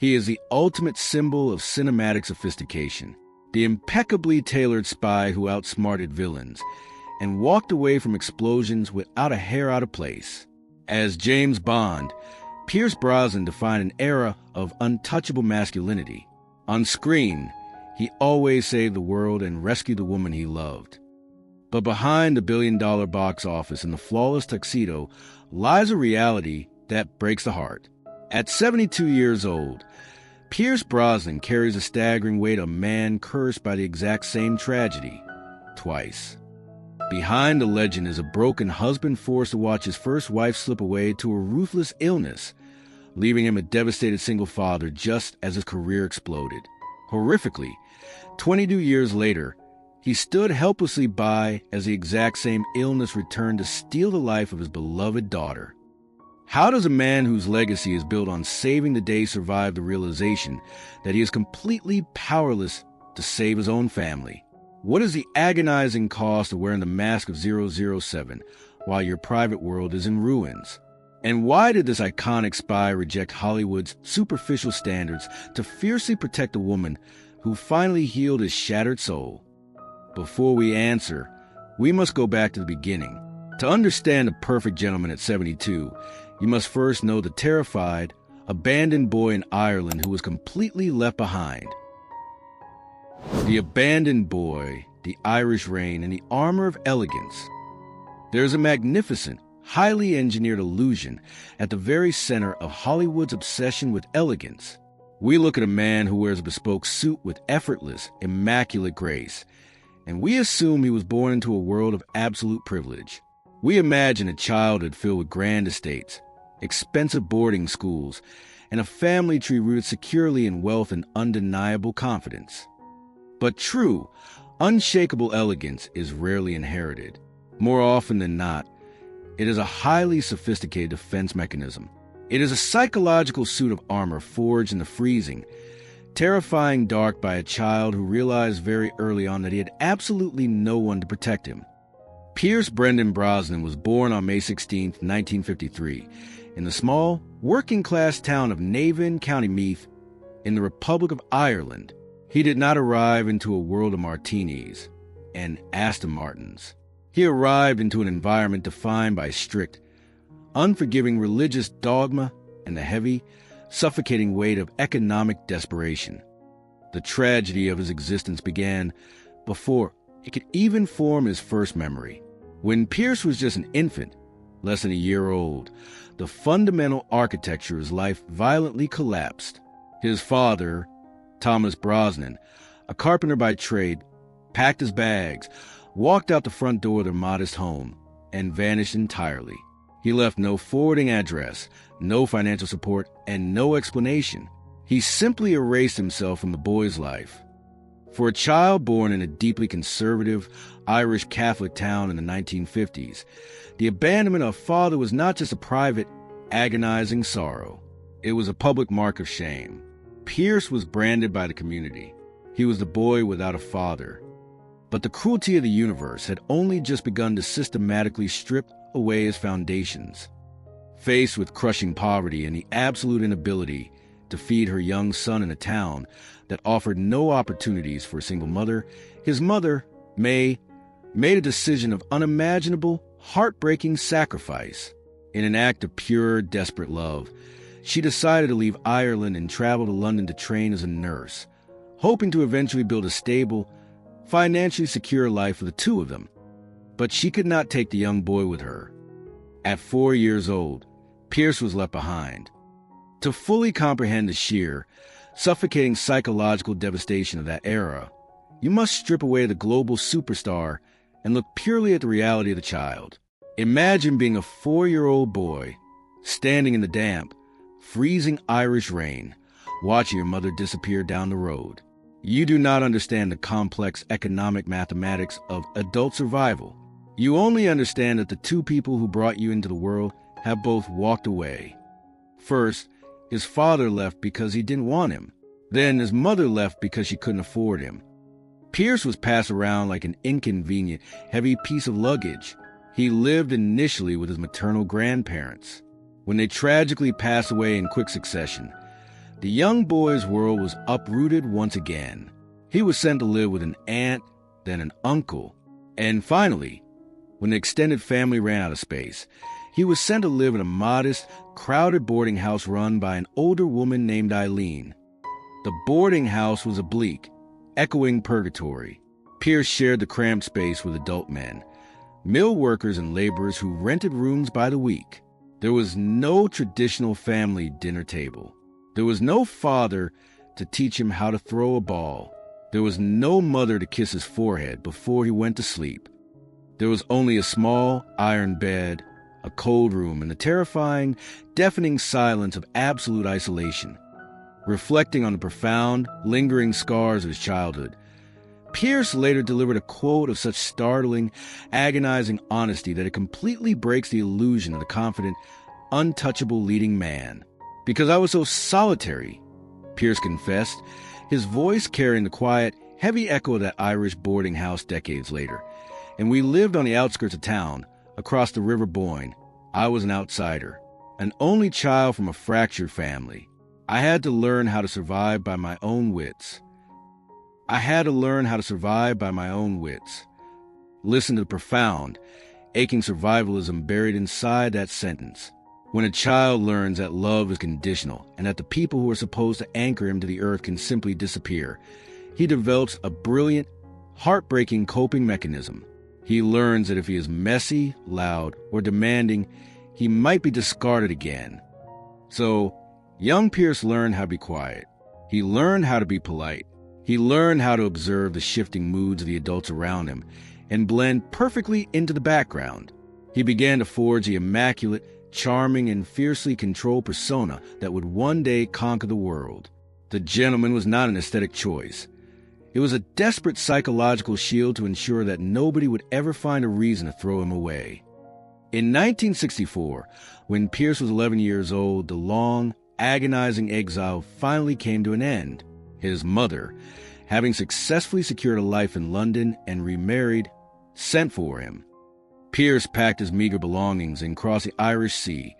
He is the ultimate symbol of cinematic sophistication, the impeccably tailored spy who outsmarted villains and walked away from explosions without a hair out of place. As James Bond, Pierce Brosnan defined an era of untouchable masculinity. On screen, he always saved the world and rescued the woman he loved. But behind the billion-dollar box office and the flawless tuxedo lies a reality that breaks the heart. At 72 years old, Pierce Brosnan carries a staggering weight of a man cursed by the exact same tragedy, twice. Behind the legend is a broken husband forced to watch his first wife slip away to a ruthless illness, leaving him a devastated single father just as his career exploded. Horrifically, 22 years later, he stood helplessly by as the exact same illness returned to steal the life of his beloved daughter. How does a man whose legacy is built on saving the day survive the realization that he is completely powerless to save his own family? What is the agonizing cost of wearing the mask of 007 while your private world is in ruins? And why did this iconic spy reject Hollywood's superficial standards to fiercely protect a woman who finally healed his shattered soul? Before we answer, we must go back to the beginning. To understand a perfect gentleman at 72, you must first know the terrified, abandoned boy in Ireland who was completely left behind. The abandoned boy, the Irish rain, and the armor of elegance. There's a magnificent, highly engineered illusion at the very center of Hollywood's obsession with elegance. We look at a man who wears a bespoke suit with effortless, immaculate grace, and we assume he was born into a world of absolute privilege. We imagine a childhood filled with grand estates, expensive boarding schools, and a family tree rooted securely in wealth and undeniable confidence. But true, unshakable elegance is rarely inherited. More often than not, it is a highly sophisticated defense mechanism. It is a psychological suit of armor forged in the freezing, terrifying dark by a child who realized very early on that he had absolutely no one to protect him. Pierce Brendan Brosnan was born on May 16, 1953, in the small, working-class town of Navan, County Meath, in the Republic of Ireland. He did not arrive into a world of martinis and Aston Martins. He arrived into an environment defined by strict, unforgiving religious dogma and the heavy, suffocating weight of economic desperation. The tragedy of his existence began before he could even form his first memory. When Pierce was just an infant, less than a year old, the fundamental architecture of his life violently collapsed. His father, Thomas Brosnan, a carpenter by trade, packed his bags, walked out the front door of their modest home, and vanished entirely. He left no forwarding address, no financial support, and no explanation. He simply erased himself from the boy's life. For a child born in a deeply conservative Irish Catholic town in the 1950s, the abandonment of a father was not just a private, agonizing sorrow. It was a public mark of shame. Pierce was branded by the community. He was the boy without a father. But the cruelty of the universe had only just begun to systematically strip away his foundations. Faced with crushing poverty and the absolute inability to feed her young son in a town that offered no opportunities for a single mother, his mother, May, made a decision of unimaginable, heartbreaking sacrifice. In an act of pure, desperate love, she decided to leave Ireland and travel to London to train as a nurse, hoping to eventually build a stable, financially secure life for the two of them. But she could not take the young boy with her. At 4 years old, Pierce was left behind. To fully comprehend the sheer, suffocating psychological devastation of that era, you must strip away the global superstar and look purely at the reality of the child. Imagine being a 4-year-old boy, standing in the damp, freezing Irish rain, watching your mother disappear down the road. You do not understand the complex economic mathematics of adult survival. You only understand that the two people who brought you into the world have both walked away. First, his father left because he didn't want him. Then his mother left because she couldn't afford him. Pierce was passed around like an inconvenient, heavy piece of luggage. He lived initially with his maternal grandparents. When they tragically passed away in quick succession, The young boy's world was uprooted once again. He was sent to live with an aunt, then an uncle, and finally, when the extended family ran out of space, he was sent to live in a modest, crowded boarding house run by an older woman named Eileen. The boarding house was a bleak, echoing purgatory. Pierce shared the cramped space with adult men, mill workers and laborers who rented rooms by the week. There was no traditional family dinner table. There was no father to teach him how to throw a ball. There was no mother to kiss his forehead before he went to sleep. There was only a small iron bed, a cold room, and the terrifying, deafening silence of absolute isolation. Reflecting on the profound, lingering scars of his childhood, Pierce later delivered a quote of such startling, agonizing honesty that it completely breaks the illusion of the confident, untouchable leading man. "Because I was so solitary," Pierce confessed, his voice carrying the quiet, heavy echo of that Irish boarding house decades later. "And we lived on the outskirts of town, across the River Boyne. I was an outsider, an only child from a fractured family. I had to learn how to survive by my own wits. Listen to the profound, aching survivalism buried inside that sentence. When a child learns that love is conditional and that the people who are supposed to anchor him to the earth can simply disappear, he develops a brilliant, heartbreaking coping mechanism. He learns that if he is messy, loud, or demanding, he might be discarded again. So, young Pierce learned how to be quiet. He learned how to be polite. He learned how to observe the shifting moods of the adults around him and blend perfectly into the background. He began to forge the immaculate, charming, and fiercely controlled persona that would one day conquer the world. The gentleman was not an aesthetic choice. It was a desperate psychological shield to ensure that nobody would ever find a reason to throw him away. In 1964, when Pierce was 11 years old, the long, agonizing exile finally came to an end. His mother, having successfully secured a life in London and remarried, sent for him. Pierce packed his meager belongings and crossed the Irish Sea,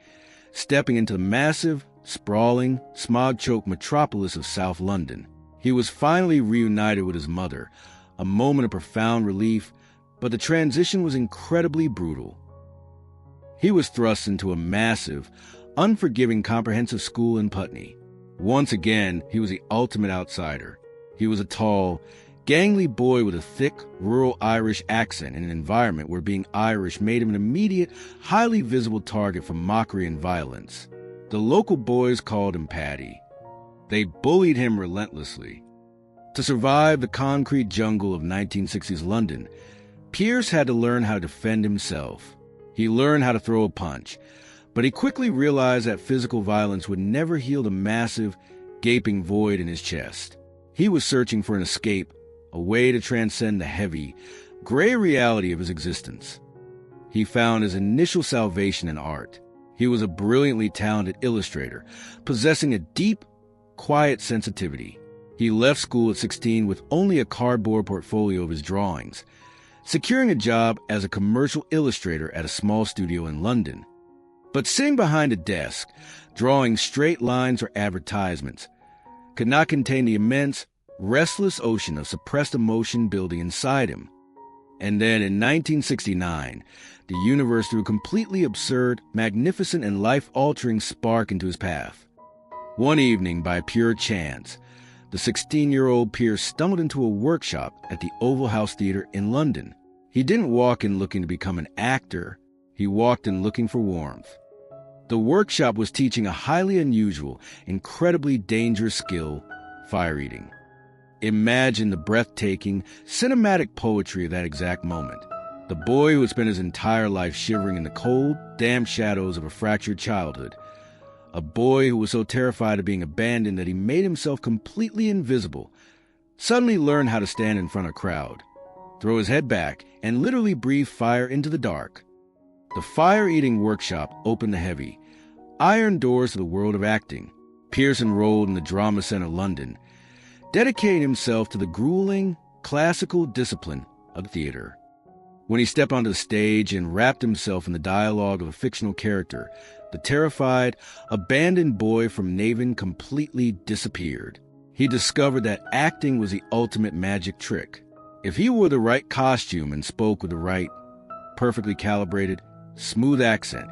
stepping into the massive, sprawling, smog-choked metropolis of South London. He was finally reunited with his mother, a moment of profound relief, but the transition was incredibly brutal. He was thrust into a massive, unforgiving comprehensive school in Putney. Once again, he was the ultimate outsider. He was a tall, gangly boy with a thick, rural Irish accent in an environment where being Irish made him an immediate, highly visible target for mockery and violence. The local boys called him Paddy. They bullied him relentlessly. To survive the concrete jungle of 1960s London, Pierce had to learn how to defend himself. He learned how to throw a punch, but he quickly realized that physical violence would never heal the massive, gaping void in his chest. He was searching for an escape, a way to transcend the heavy, gray reality of his existence. He found his initial salvation in art. He was a brilliantly talented illustrator, possessing a deep, quiet sensitivity. He left school at 16 with only a cardboard portfolio of his drawings, securing a job as a commercial illustrator at a small studio in London. But sitting behind a desk, drawing straight lines or advertisements, could not contain the immense, restless ocean of suppressed emotion building inside him. And then in 1969, the universe threw a completely absurd, magnificent, and life-altering spark into his path. One evening, by pure chance, the 16-year-old Pierce stumbled into a workshop at the Oval House Theatre in London. He didn't walk in looking to become an actor. He walked in looking for warmth. The workshop was teaching a highly unusual, incredibly dangerous skill, fire eating. Imagine the breathtaking, cinematic poetry of that exact moment. The boy who had spent his entire life shivering in the cold, damp shadows of a fractured childhood. A boy who was so terrified of being abandoned that he made himself completely invisible, suddenly learned how to stand in front of a crowd, throw his head back, and literally breathe fire into the dark. The fire-eating workshop opened the heavy, iron doors to the world of acting. Pierce enrolled in the Drama Centre London, dedicating himself to the grueling, classical discipline of theatre. When he stepped onto the stage and wrapped himself in the dialogue of a fictional character, the terrified, abandoned boy from Naven completely disappeared. He discovered that acting was the ultimate magic trick. If he wore the right costume and spoke with the right, perfectly calibrated, smooth accent,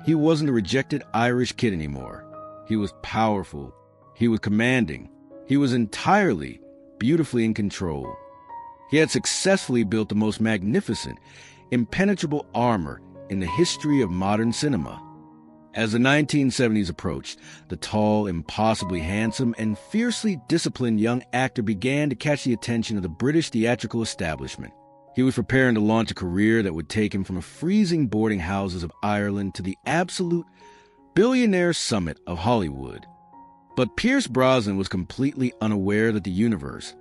he wasn't a rejected Irish kid anymore. He was powerful. He was commanding. He was entirely, beautifully in control. He had successfully built the most magnificent, impenetrable armor in the history of modern cinema. As the 1970s approached, the tall, impossibly handsome, and fiercely disciplined young actor began to catch the attention of the British theatrical establishment. He was preparing to launch a career that would take him from the freezing boarding houses of Ireland to the absolute billionaire summit of Hollywood. But Pierce Brosnan was completely unaware that the universe,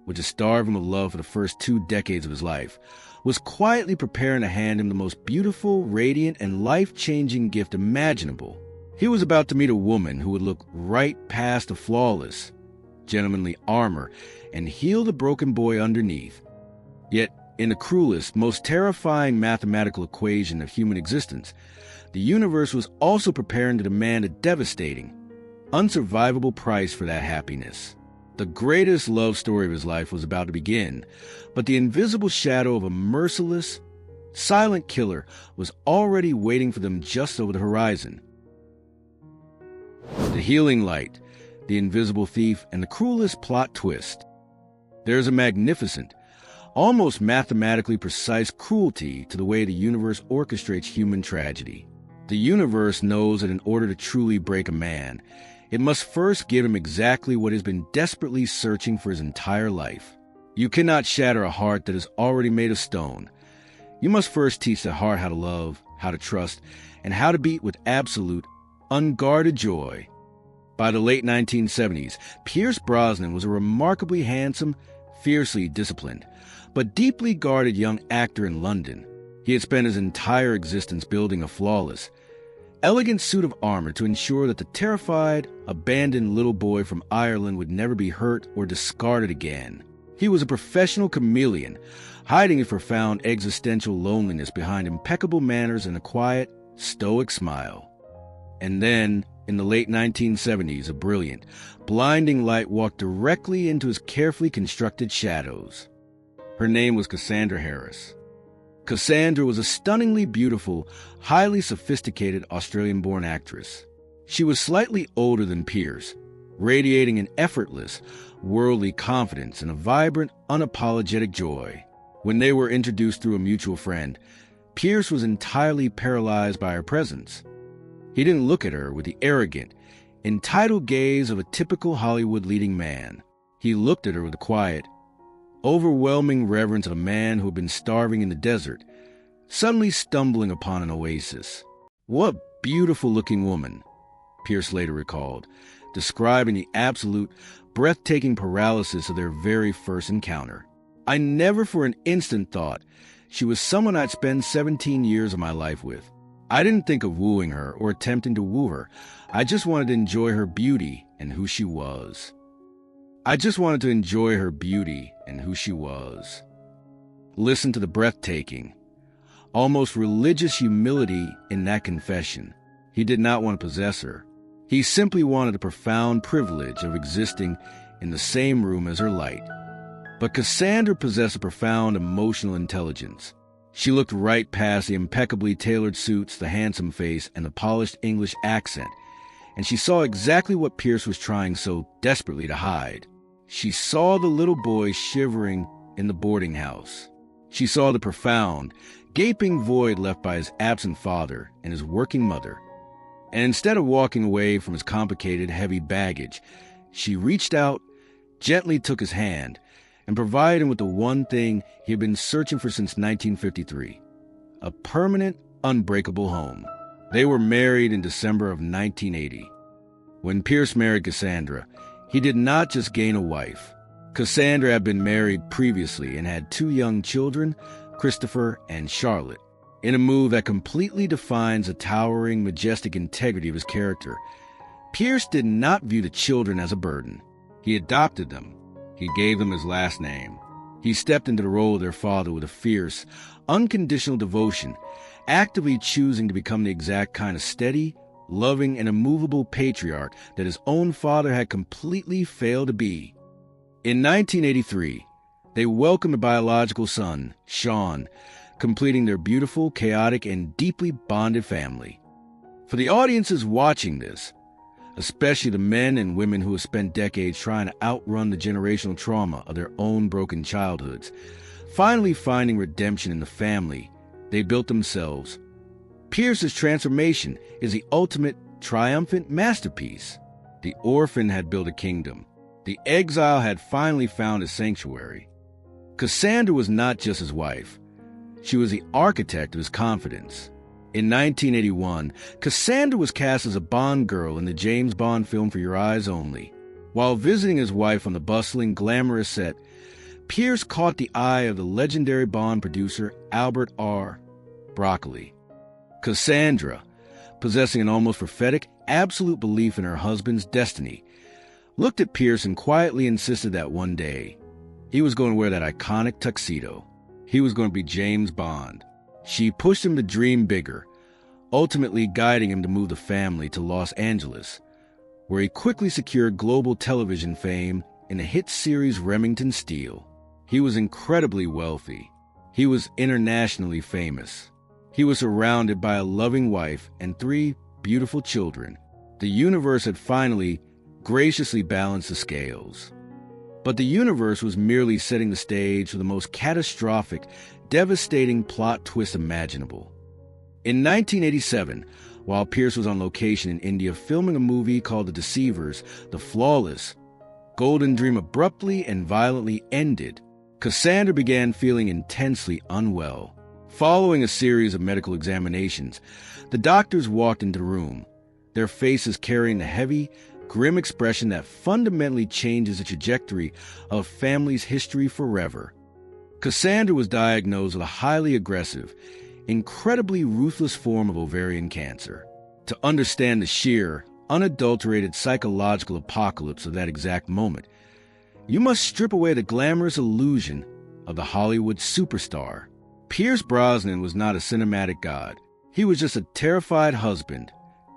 which had starved him of love for the first 2 decades of his life, was quietly preparing to hand him the most beautiful, radiant, and life-changing gift imaginable. He was about to meet a woman who would look right past the flawless, gentlemanly armor and heal the broken boy underneath. Yet, in the cruelest, most terrifying mathematical equation of human existence, the universe was also preparing to demand a devastating, unsurvivable price for that happiness. The greatest love story of his life was about to begin, but the invisible shadow of a merciless, silent killer was already waiting for them just over the horizon. The healing light, the invisible thief, and the cruelest plot twist. There is a magnificent, almost mathematically precise cruelty to the way the universe orchestrates human tragedy. The universe knows that in order to truly break a man, it must first give him exactly what he's been desperately searching for his entire life. You cannot shatter a heart that is already made of stone. You must first teach the heart how to love, how to trust, and how to beat with absolute, unguarded joy. By the late 1970s, Pierce Brosnan was a remarkably handsome, fiercely disciplined, but deeply guarded young actor in London. He had spent his entire existence building a flawless, elegant suit of armor to ensure that the terrified, abandoned little boy from Ireland would never be hurt or discarded again. He was a professional chameleon, hiding his profound existential loneliness behind impeccable manners and a quiet, stoic smile. And then, in the late 1970s, a brilliant, blinding light walked directly into his carefully constructed shadows. Her name was Cassandra Harris. Cassandra was a stunningly beautiful, highly sophisticated Australian-born actress. She was slightly older than Pierce, radiating an effortless, worldly confidence and a vibrant, unapologetic joy. When they were introduced through a mutual friend, Pierce was entirely paralyzed by her presence. He didn't look at her with the arrogant, entitled gaze of a typical Hollywood leading man. He looked at her with the quiet, overwhelming reverence of a man who had been starving in the desert, suddenly stumbling upon an oasis. "What beautiful-looking woman," Pierce later recalled, describing the absolute, breathtaking paralysis of their very first encounter. "I never for an instant thought she was someone I'd spend 17 years of my life with. I didn't think of wooing her or attempting to woo her. I just wanted to enjoy her beauty and who she was. Listen to the breathtaking, almost religious humility in that confession. He did not want to possess her. He simply wanted the profound privilege of existing in the same room as her light. But Cassandra possessed a profound emotional intelligence. She looked right past the impeccably tailored suits, the handsome face, and the polished English accent, and she saw exactly what Pierce was trying so desperately to hide. She saw the little boy shivering in the boarding house. She saw the profound, gaping void left by his absent father and his working mother. And instead of walking away from his complicated, heavy baggage, she reached out, gently took his hand, and provided him with the one thing he had been searching for since 1953, a permanent, unbreakable home. They were married in December of 1980. When Pierce married Cassandra, he did not just gain a wife. Cassandra had been married previously and had 2 young children, Christopher and Charlotte. In a move that completely defines the towering, majestic integrity of his character, Pierce did not view the children as a burden. He adopted them. He gave them his last name. He stepped into the role of their father with a fierce, unconditional devotion, actively choosing to become the exact kind of steady, loving, and immovable patriarch that his own father had completely failed to be. In 1983, they welcomed a biological son, Sean, completing their beautiful, chaotic, and deeply bonded family. For the audiences watching this, especially the men and women who have spent decades trying to outrun the generational trauma of their own broken childhoods, finally finding redemption in the family they built themselves, Pierce's transformation is the ultimate triumphant masterpiece. The orphan had built a kingdom. The exile had finally found a sanctuary. Cassandra was not just his wife. She was the architect of his confidence. In 1981, Cassandra was cast as a Bond girl in the James Bond film For Your Eyes Only. While visiting his wife on the bustling, glamorous set, Pierce caught the eye of the legendary Bond producer Albert R. Broccoli. Cassandra, possessing an almost prophetic, absolute belief in her husband's destiny, looked at Pierce and quietly insisted that one day he was going to wear that iconic tuxedo. He was going to be James Bond. She pushed him to dream bigger, ultimately guiding him to move the family to Los Angeles, where he quickly secured global television fame in the hit series Remington Steele. He was incredibly wealthy. He was internationally famous. He was surrounded by a loving wife and 3 beautiful children. The universe had finally graciously balanced the scales. But the universe was merely setting the stage for the most catastrophic, devastating plot twist imaginable. In 1987, while Pierce was on location in India filming a movie called The Deceivers, the flawless golden dream abruptly and violently ended. Cassandra began feeling intensely unwell. Following a series of medical examinations, the doctors walked into the room, their faces carrying the heavy, grim expression that fundamentally changes the trajectory of a family's history forever. Cassandra was diagnosed with a highly aggressive, incredibly ruthless form of ovarian cancer. To understand the sheer, unadulterated psychological apocalypse of that exact moment, you must strip away the glamorous illusion of the Hollywood superstar. Pierce Brosnan was not a cinematic god. He was just a terrified husband,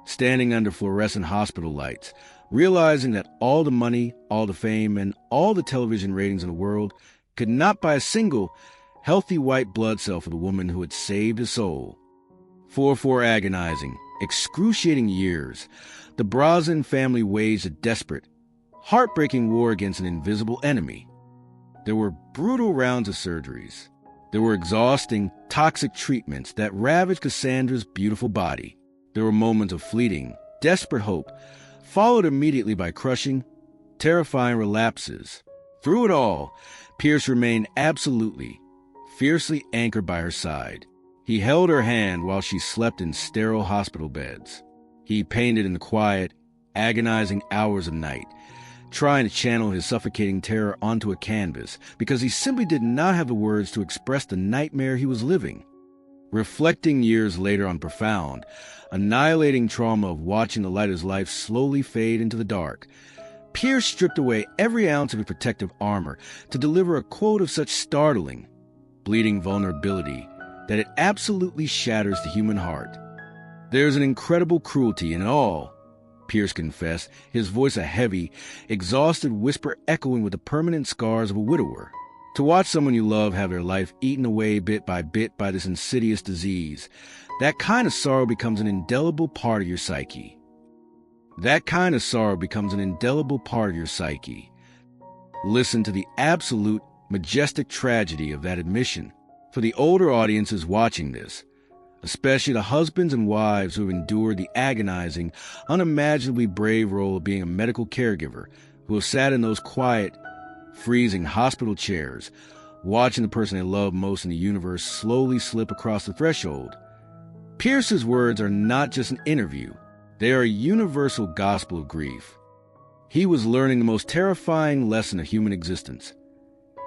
standing under fluorescent hospital lights, realizing that all the money, all the fame, and all the television ratings in the world could not buy a single healthy white blood cell for the woman who had saved his soul. For agonizing, excruciating years, the Brosnan family waged a desperate, heartbreaking war against an invisible enemy. There were brutal rounds of surgeries. There were exhausting, toxic treatments that ravaged Cassandra's beautiful body. There were moments of fleeting, desperate hope, followed immediately by crushing, terrifying relapses. Through it all, Pierce remained absolutely, fiercely anchored by her side. He held her hand while she slept in sterile hospital beds. He painted in the quiet, agonizing hours of night, trying to channel his suffocating terror onto a canvas because he simply did not have the words to express the nightmare he was living. Reflecting years later on profound, annihilating trauma of watching the light of his life slowly fade into the dark, Pierce stripped away every ounce of his protective armor to deliver a quote of such startling, bleeding vulnerability that it absolutely shatters the human heart. There's an incredible cruelty in it all, Pierce confessed, his voice a heavy, exhausted whisper echoing with the permanent scars of a widower. To watch someone you love have their life eaten away bit by this insidious disease, that kind of sorrow becomes an indelible part of your psyche. Listen to the absolute, majestic tragedy of that admission. For the older audiences watching this, especially the husbands and wives who have endured the agonizing, unimaginably brave role of being a medical caregiver, who have sat in those quiet, freezing hospital chairs, watching the person they love most in the universe slowly slip across the threshold. Pierce's words are not just an interview. They are a universal gospel of grief. He was learning the most terrifying lesson of human existence.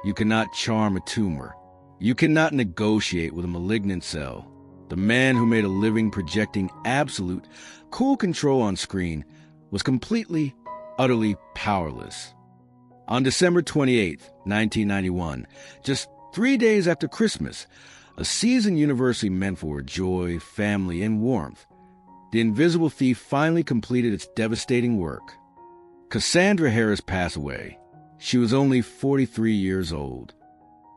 You cannot charm a tumor. You cannot negotiate with a malignant cell. The man who made a living projecting absolute, cool control on screen was completely, utterly powerless. On December 28, 1991, just 3 days after Christmas, a season universally meant for joy, family, and warmth, the invisible thief finally completed its devastating work. Cassandra Harris passed away. She was only 43 years old.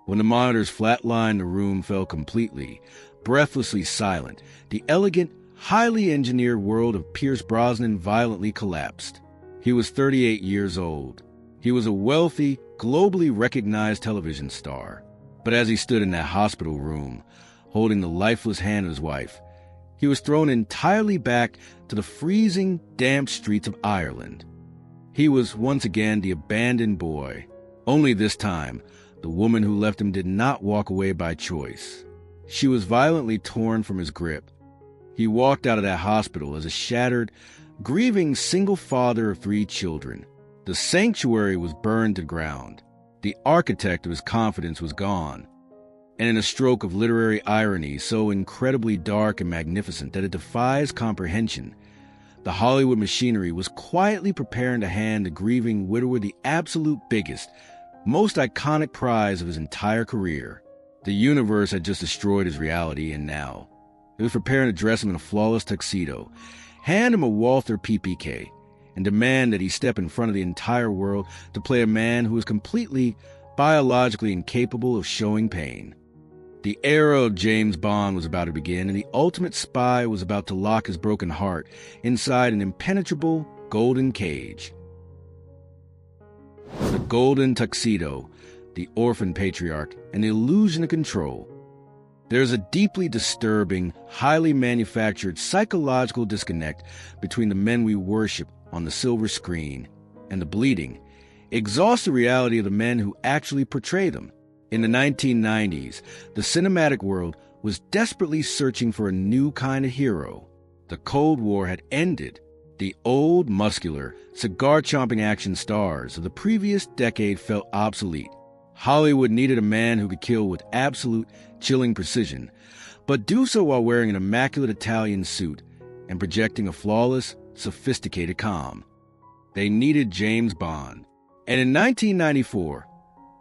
When the monitors flatlined, the room fell completely, breathlessly silent. The elegant, highly engineered world of Pierce Brosnan violently collapsed. He was 38 years old. He was a wealthy, globally recognized television star. But as he stood in that hospital room, holding the lifeless hand of his wife, he was thrown entirely back to the freezing, damp streets of Ireland. He was once again the abandoned boy. Only this time, the woman who left him did not walk away by choice. She was violently torn from his grip. He walked out of that hospital as a shattered, grieving single father of 3 children. The sanctuary was burned to ground. The architect of his confidence was gone. And in a stroke of literary irony so incredibly dark and magnificent that it defies comprehension, the Hollywood machinery was quietly preparing to hand the grieving widower the absolute biggest, most iconic prize of his entire career. The universe had just destroyed his reality, and now it was preparing to dress him in a flawless tuxedo, hand him a Walther PPK, and demand that he step in front of the entire world to play a man who was completely, biologically incapable of showing pain. The era of James Bond was about to begin, and the ultimate spy was about to lock his broken heart inside an impenetrable golden cage. The golden tuxedo, the orphaned patriarch, and the illusion of control. There's a deeply disturbing, highly manufactured psychological disconnect between the men we worship on the silver screen and the bleeding, exhausted reality of the men who actually portray them. In the 1990s, the cinematic world was desperately searching for a new kind of hero. The Cold War had ended. The old, muscular, cigar-chomping action stars of the previous decade felt obsolete. Hollywood needed a man who could kill with absolute, chilling precision, but do so while wearing an immaculate Italian suit and projecting a flawless, sophisticated calm. They needed James Bond. And in 1994,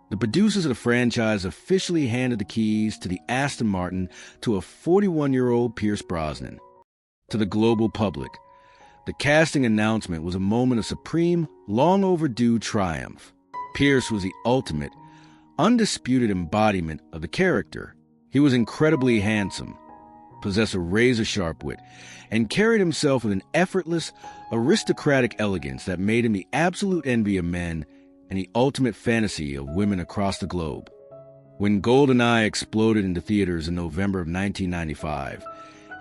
the producers of the franchise officially handed the keys to the Aston Martin to a 41-year-old Pierce Brosnan. To the global public, the casting announcement was a moment of supreme, long-overdue triumph. Pierce was the ultimate, undisputed embodiment of the character. He was incredibly handsome, possessed a razor-sharp wit, and carried himself with an effortless, aristocratic elegance that made him the absolute envy of men and the ultimate fantasy of women across the globe. When GoldenEye exploded into theaters in November of 1995,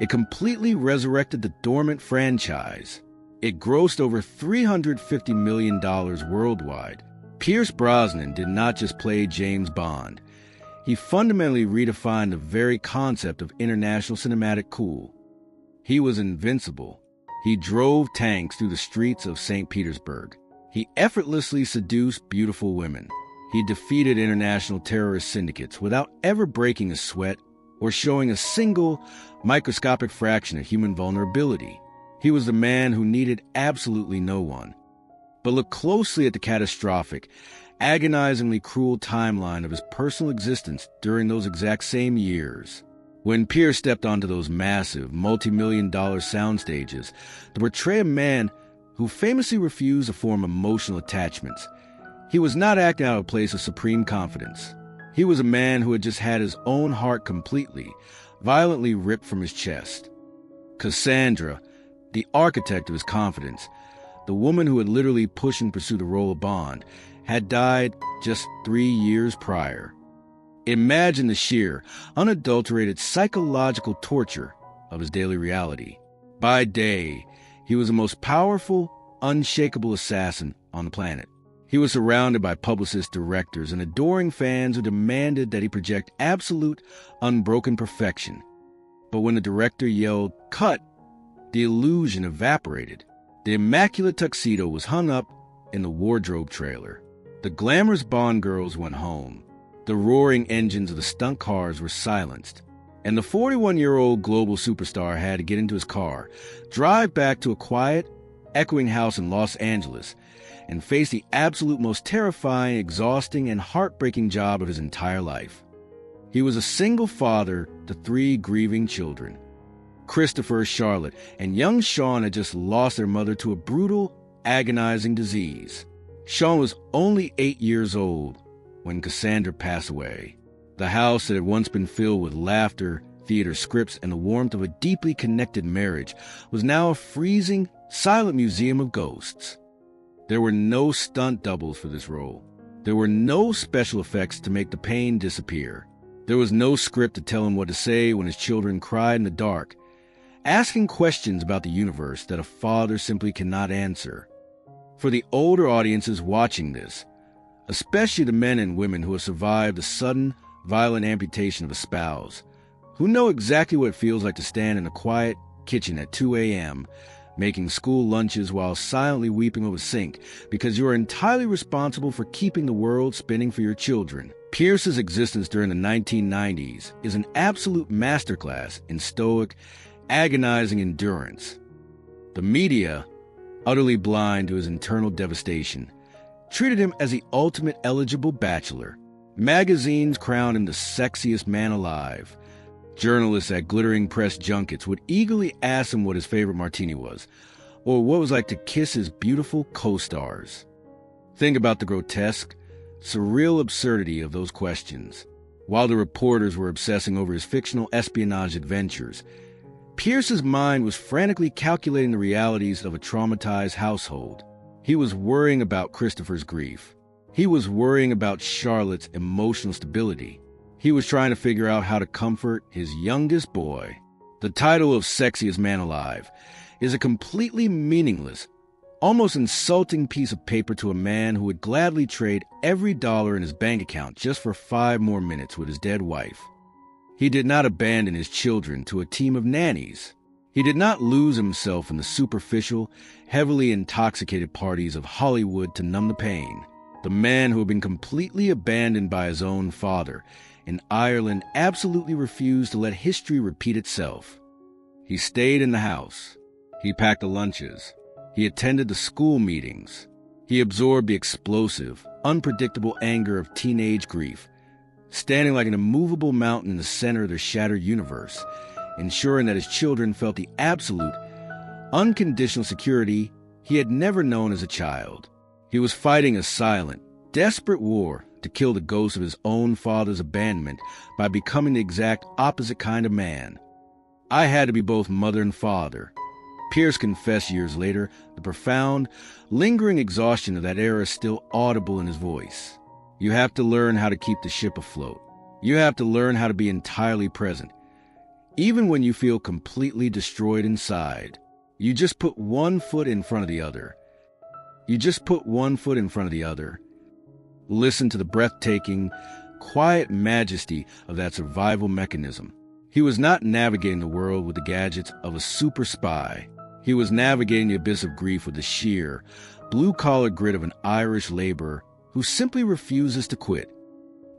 it completely resurrected the dormant franchise. It grossed over $350 million worldwide. Pierce Brosnan did not just play James Bond. He fundamentally redefined the very concept of international cinematic cool. He was invincible. He drove tanks through the streets of St. Petersburg. He effortlessly seduced beautiful women. He defeated international terrorist syndicates without ever breaking a sweat or showing a single microscopic fraction of human vulnerability. He was the man who needed absolutely no one. But look closely at the catastrophic, agonizingly cruel timeline of his personal existence during those exact same years. When Pierce stepped onto those massive, multi-million-dollar sound stages to portray a man who famously refused to form emotional attachments, he was not acting out of a place of supreme confidence. He was a man who had just had his own heart completely, violently ripped from his chest. Cassandra, the architect of his confidence, the woman who had literally pushed and pursued the role of Bond, had died just 3 years prior. Imagine the sheer, unadulterated psychological torture of his daily reality. By day, he was the most powerful, unshakable assassin on the planet. He was surrounded by publicists, directors, and adoring fans who demanded that he project absolute, unbroken perfection. But when the director yelled, "Cut!" the illusion evaporated. The immaculate tuxedo was hung up in the wardrobe trailer. The glamorous Bond girls went home. The roaring engines of the stunt cars were silenced. And the 41-year-old global superstar had to get into his car, drive back to a quiet, echoing house in Los Angeles, and face the absolute most terrifying, exhausting, and heartbreaking job of his entire life. He was a single father to 3 grieving children. Christopher, Charlotte, and young Sean had just lost their mother to a brutal, agonizing disease. Sean was only 8 years old when Cassandra passed away. The house that had once been filled with laughter, theater scripts, and the warmth of a deeply connected marriage was now a freezing, silent museum of ghosts. There were no stunt doubles for this role. There were no special effects to make the pain disappear. There was no script to tell him what to say when his children cried in the dark, asking questions about the universe that a father simply cannot answer. For the older audiences watching this, especially the men and women who have survived the sudden, violent amputation of a spouse, who know exactly what it feels like to stand in a quiet kitchen at 2 a.m., making school lunches while silently weeping over a sink because you are entirely responsible for keeping the world spinning for your children. Pierce's existence during the 1990s is an absolute masterclass in stoic, agonizing endurance. The media, utterly blind to his internal devastation, treated him as the ultimate eligible bachelor. Magazines crowned him the sexiest man alive. Journalists at glittering press junkets would eagerly ask him what his favorite martini was, or what it was like to kiss his beautiful co-stars. Think about the grotesque, surreal absurdity of those questions. While the reporters were obsessing over his fictional espionage adventures, Pierce's mind was frantically calculating the realities of a traumatized household. He was worrying about Christopher's grief. He was worrying about Charlotte's emotional stability. He was trying to figure out how to comfort his youngest boy. The title of Sexiest Man Alive is a completely meaningless, almost insulting piece of paper to a man who would gladly trade every dollar in his bank account just for 5 more minutes with his dead wife. He did not abandon his children to a team of nannies. He did not lose himself in the superficial, heavily intoxicated parties of Hollywood to numb the pain. The man who had been completely abandoned by his own father in Ireland absolutely refused to let history repeat itself. He stayed in the house. He packed the lunches. He attended the school meetings. He absorbed the explosive, unpredictable anger of teenage grief, standing like an immovable mountain in the center of their shattered universe, ensuring that his children felt the absolute, unconditional security he had never known as a child. He was fighting a silent, desperate war to kill the ghost of his own father's abandonment by becoming the exact opposite kind of man. I had to be both mother and father. Pierce confessed years later, the profound, lingering exhaustion of that era is still audible in his voice. You have to learn how to keep the ship afloat. You have to learn how to be entirely present, even when you feel completely destroyed inside. You just put one foot in front of the other. Listen to the breathtaking, quiet majesty of that survival mechanism. He was not navigating the world with the gadgets of a super spy. He was navigating the abyss of grief with the sheer, blue-collar grit of an Irish laborer who simply refuses to quit.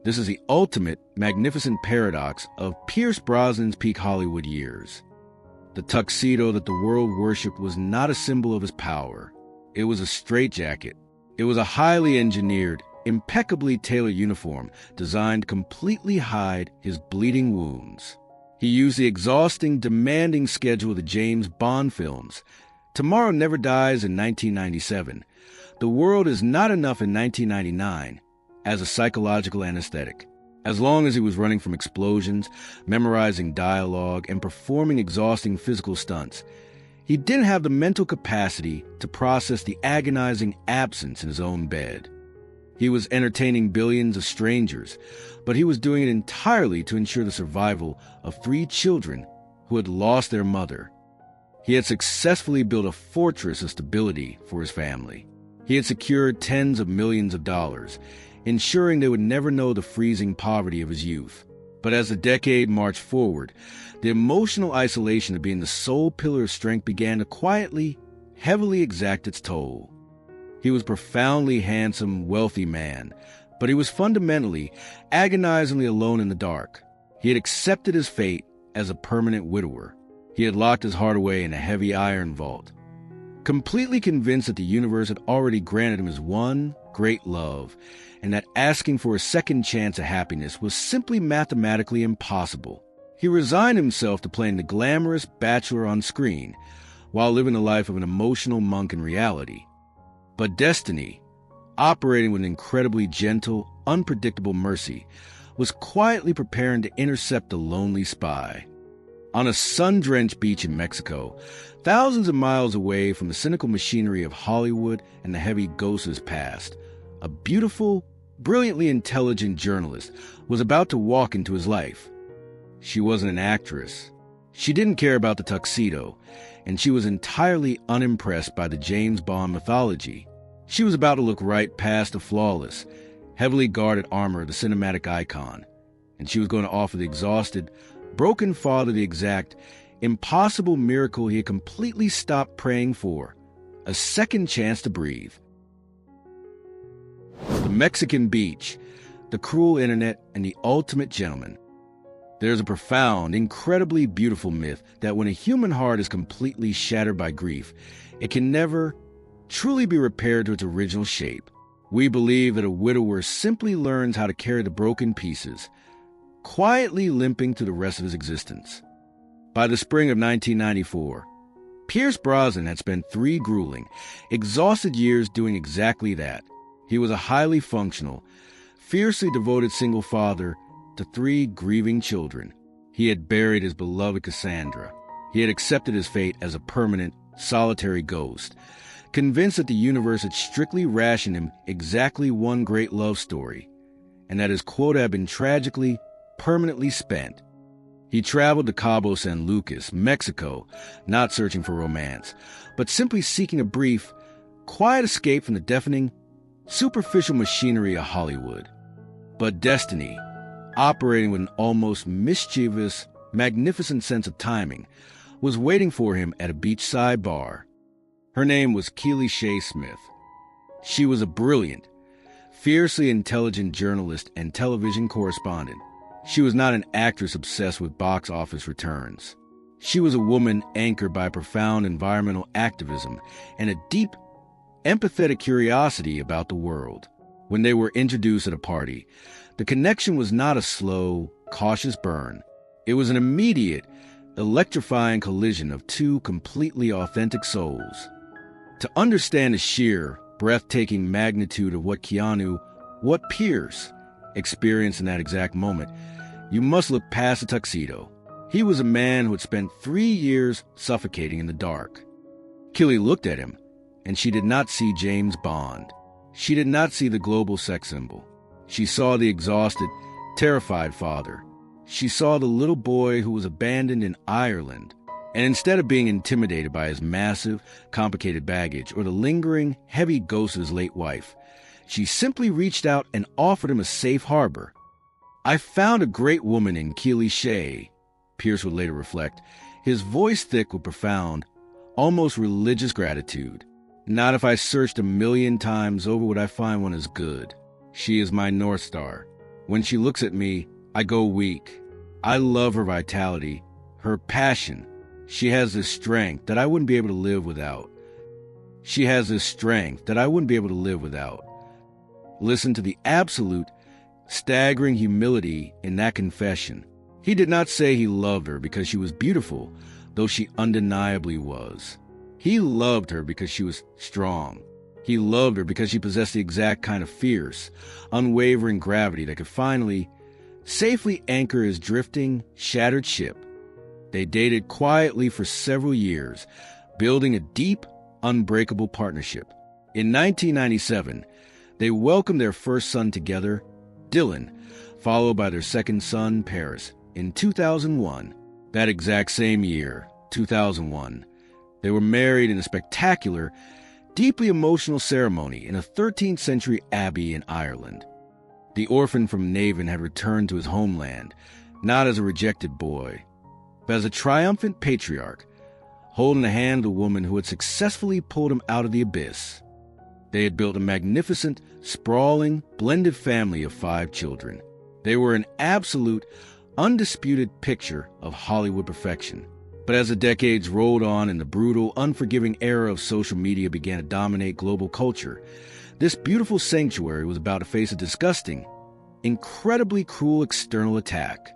This is the ultimate, magnificent paradox of Pierce Brosnan's peak Hollywood years. The tuxedo that the world worshipped was not a symbol of his power. It was a straitjacket. It was a highly engineered, impeccably tailored uniform designed to completely hide his bleeding wounds. He used the exhausting, demanding schedule of the James Bond films. Tomorrow Never Dies in 1997. The World Is Not Enough in 1999 as a psychological anesthetic. As long as he was running from explosions, memorizing dialogue, and performing exhausting physical stunts, he didn't have the mental capacity to process the agonizing absence in his own bed. He was entertaining billions of strangers, but he was doing it entirely to ensure the survival of 3 children who had lost their mother. He had successfully built a fortress of stability for his family. He had secured tens of millions of dollars, ensuring they would never know the freezing poverty of his youth. But as the decade marched forward, the emotional isolation of being the sole pillar of strength began to quietly, heavily exact its toll. He was a profoundly handsome, wealthy man, but he was fundamentally, agonizingly alone in the dark. He had accepted his fate as a permanent widower. He had locked his heart away in a heavy iron vault, completely convinced that the universe had already granted him his one great love, and that asking for a second chance at happiness was simply mathematically impossible. He resigned himself to playing the glamorous bachelor on screen while living the life of an emotional monk in reality. But destiny, operating with an incredibly gentle, unpredictable mercy, was quietly preparing to intercept the lonely spy. On a sun-drenched beach in Mexico, thousands of miles away from the cynical machinery of Hollywood and the heavy ghost's past, a beautiful, brilliantly intelligent journalist was about to walk into his life. She wasn't an actress. She didn't care about the tuxedo, and she was entirely unimpressed by the James Bond mythology. She was about to look right past the flawless, heavily guarded armor of the cinematic icon, and she was going to offer the exhausted, broken father the exact, impossible miracle he had completely stopped praying for, a second chance to breathe. The Mexican beach, the cruel internet, and the ultimate gentleman. There's a profound, incredibly beautiful myth that when a human heart is completely shattered by grief, it can never truly be repaired to its original shape. We believe that a widower simply learns how to carry the broken pieces, quietly limping through the rest of his existence. By the spring of 1994, Pierce Brosnan had spent 3 grueling, exhausted years doing exactly that. He was a highly functional, fiercely devoted single father to 3 grieving children. He had buried his beloved Cassandra. He had accepted his fate as a permanent, solitary ghost, convinced that the universe had strictly rationed him exactly one great love story, and that his quota had been tragically, permanently spent. He traveled to Cabo San Lucas, Mexico, not searching for romance, but simply seeking a brief, quiet escape from the deafening, superficial machinery of Hollywood. But destiny, operating with an almost mischievous, magnificent sense of timing, was waiting for him at a beachside bar. Her name was Keely Shaye Smith. She was a brilliant, fiercely intelligent journalist and television correspondent. She was not an actress obsessed with box office returns. She was a woman anchored by profound environmental activism and a deep, empathetic curiosity about the world. When they were introduced at a party, the connection was not a slow, cautious burn. It was an immediate, electrifying collision of 2 completely authentic souls. To understand the sheer, breathtaking magnitude of what Pierce experienced in that exact moment, you must look past the tuxedo. He was a man who had spent 3 years suffocating in the dark. Keely looked at him, and she did not see James Bond. She did not see the global sex symbol. She saw the exhausted, terrified father. She saw the little boy who was abandoned in Ireland. And instead of being intimidated by his massive, complicated baggage or the lingering, heavy ghost of his late wife, she simply reached out and offered him a safe harbor. "I found a great woman in Keely Shaye," Pierce would later reflect, his voice thick with profound, almost religious gratitude. "Not if I searched 1,000,000 times over would I find one as good. She is my North Star. When she looks at me, I go weak. I love her vitality, her passion. She has this strength that I wouldn't be able to live without. Listen to the absolute, staggering humility in that confession. He did not say he loved her because she was beautiful, though she undeniably was. He loved her because she was strong. He loved her because she possessed the exact kind of fierce, unwavering gravity that could finally, safely anchor his drifting, shattered ship. They dated quietly for several years, building a deep, unbreakable partnership. In 1997, they welcomed their first son together, Dylan, followed by their second son, Paris, in 2001. That exact same year, 2001, they were married in a spectacular, deeply emotional ceremony in a 13th century abbey in Ireland. The orphan from Navan had returned to his homeland, not as a rejected boy, but as a triumphant patriarch, holding the hand of the woman who had successfully pulled him out of the abyss. They had built a magnificent, sprawling, blended family of 5 children. They were an absolute, undisputed picture of Hollywood perfection. But as the decades rolled on and the brutal, unforgiving era of social media began to dominate global culture, this beautiful sanctuary was about to face a disgusting, incredibly cruel external attack.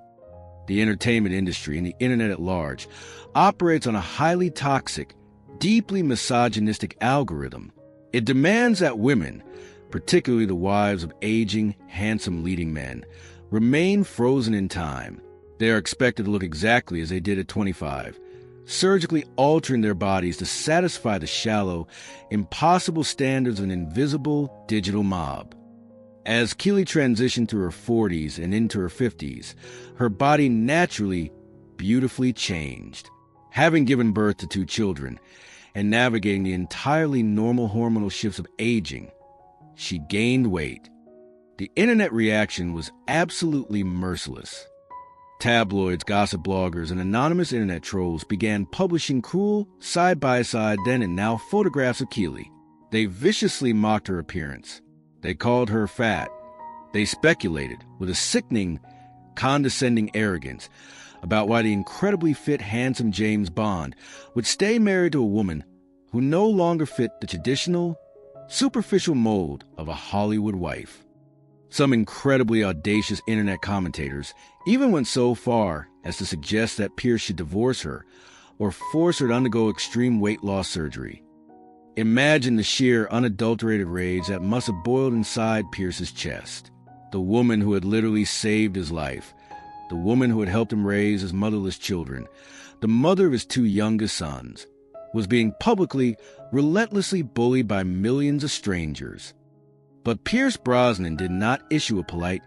The entertainment industry and the internet at large operates on a highly toxic, deeply misogynistic algorithm. It demands that women, particularly the wives of aging, handsome leading men, remain frozen in time. They are expected to look exactly as they did at 25, surgically altering their bodies to satisfy the shallow, impossible standards of an invisible digital mob. As Keely transitioned through her 40s and into her 50s, her body naturally, beautifully changed. Having given birth to 2 children and navigating the entirely normal hormonal shifts of aging, she gained weight. The internet reaction was absolutely merciless. Tabloids, gossip bloggers, and anonymous internet trolls began publishing cruel, side-by-side then and now photographs of Keely. They viciously mocked her appearance. They called her fat. They speculated, with a sickening, condescending arrogance, about why the incredibly fit, handsome James Bond would stay married to a woman who no longer fit the traditional, superficial mold of a Hollywood wife. Some incredibly audacious internet commentators even went so far as to suggest that Pierce should divorce her or force her to undergo extreme weight loss surgery. Imagine the sheer, unadulterated rage that must have boiled inside Pierce's chest. The woman who had literally saved his life, the woman who had helped him raise his motherless children, the mother of his 2 youngest sons, was being publicly, relentlessly bullied by millions of strangers. But Pierce Brosnan did not issue a polite,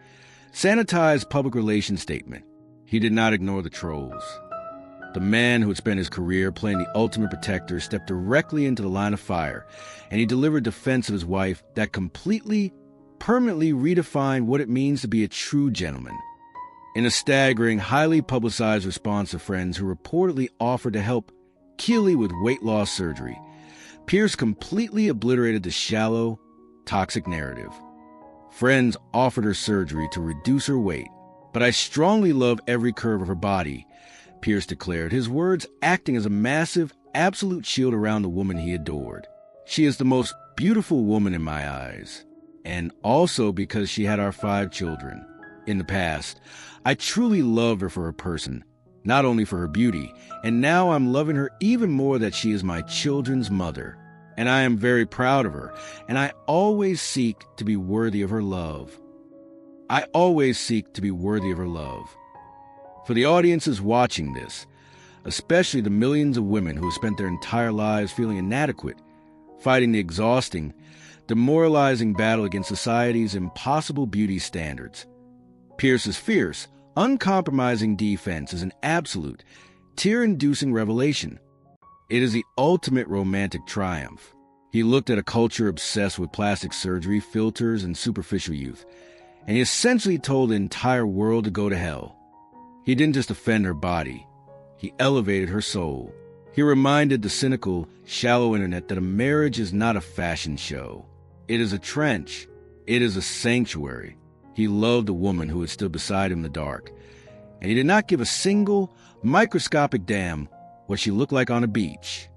sanitized public relations statement. He did not ignore the trolls. The man who had spent his career playing the ultimate protector stepped directly into the line of fire, and he delivered defense of his wife that completely, permanently redefined what it means to be a true gentleman. In a staggering, highly publicized response to friends who reportedly offered to help Keely with weight loss surgery, Pierce completely obliterated the shallow, toxic narrative. Friends offered her surgery to reduce her weight, but I strongly love every curve of her body, Pierce declared, his words acting as a massive, absolute shield around the woman he adored. She is the most beautiful woman in my eyes, and also because she had our 5 children. In the past, I truly loved her for her person, not only for her beauty, and now I'm loving her even more that she is my children's mother. And I am very proud of her, and I always seek to be worthy of her love. I always seek to be worthy of her love. For the audiences watching this, especially the millions of women who have spent their entire lives feeling inadequate, fighting the exhausting, demoralizing battle against society's impossible beauty standards, Pierce's fierce, uncompromising defense is an absolute, tear-inducing revelation. It is the ultimate romantic triumph. He looked at a culture obsessed with plastic surgery, filters, and superficial youth, and he essentially told the entire world to go to hell. He didn't just defend her body, he elevated her soul. He reminded the cynical, shallow internet that a marriage is not a fashion show. It is a trench. It is a sanctuary. He loved the woman who had stood beside him in the dark, and he did not give a single, microscopic damn what she looked like on a beach.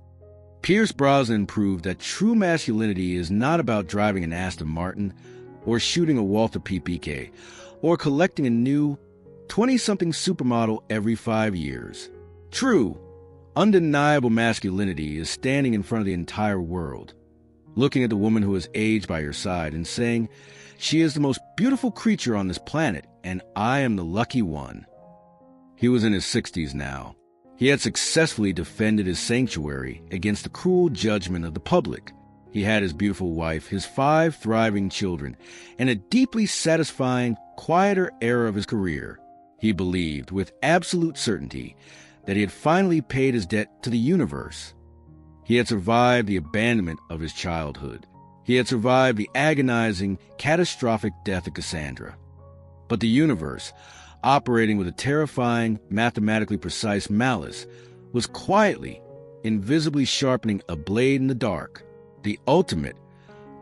Pierce Brosnan proved that true masculinity is not about driving an Aston Martin or shooting a Walther PPK or collecting a new 20-something supermodel every 5 years. True, undeniable masculinity is standing in front of the entire world, looking at the woman who has aged by your side and saying, "She is the most beautiful creature on this planet, and I am the lucky one." He was in his 60s now. He had successfully defended his sanctuary against the cruel judgment of the public. He had his beautiful wife, his 5 thriving children, and a deeply satisfying, quieter era of his career. He believed, with absolute certainty, that he had finally paid his debt to the universe. He had survived the abandonment of his childhood. He had survived the agonizing, catastrophic death of Cassandra. But the universe, operating with a terrifying, mathematically precise malice, was quietly, invisibly sharpening a blade in the dark. The ultimate,